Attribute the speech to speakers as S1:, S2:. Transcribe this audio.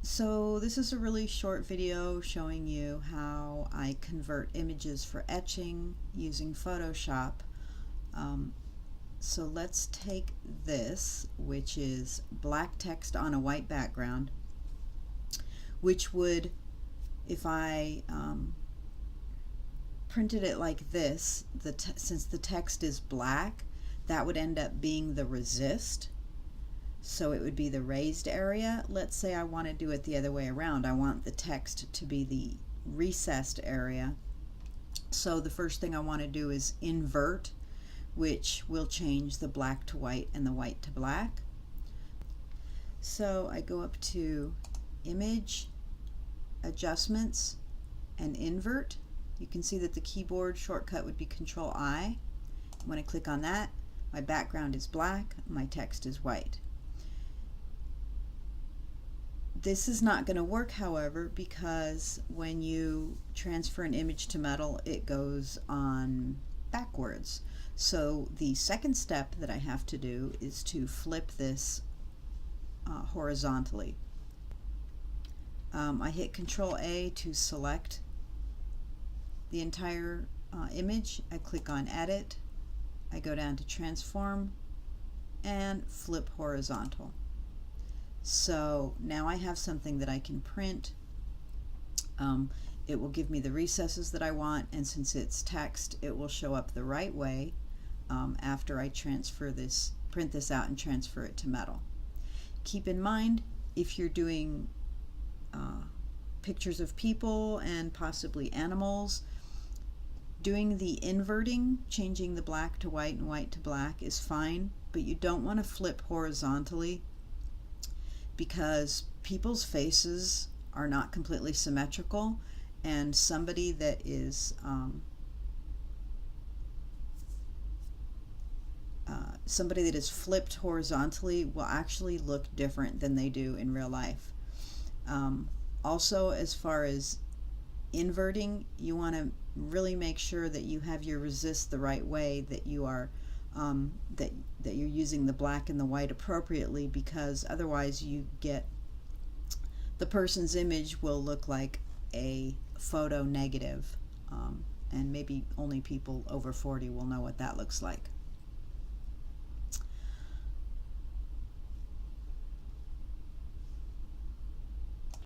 S1: So this is a really short video showing you how I convert images for etching using Photoshop. So let's take this, which is black text on a white background, which would, if I printed it like this, since the text is black, that would end up being the resist. So it would be the raised area. Let's say I want to do it the other way around. I want the text to be the recessed area. So the first thing I want to do is invert, which will change the black to white and the white to black. So I go up to Image, Adjustments, and Invert. You can see that the keyboard shortcut would be Control-I. When I click on that, my background is black, my text is white. This is not going to work, however, because when you transfer an image to metal, it goes on backwards. So the second step that I have to do is to flip this horizontally. I hit Control-A to select the entire image. I click on Edit. I go down to Transform and Flip Horizontal. So now I have something that I can print. It will give me the recesses that I want, and since it's text, it will show up the right way after I print this out and transfer it to metal. Keep in mind, if you're doing pictures of people and possibly animals, doing the inverting, changing the black to white and white to black, is fine, but you don't want to flip horizontally, because people's faces are not completely symmetrical, and somebody that is flipped horizontally will actually look different than they do in real life. Also, as far as inverting, you want to really make sure that you have your resist the right way, that you are that you're using the black and the white appropriately, because otherwise you get the person's image will look like a photo negative, and maybe only people over 40 will know what that looks like.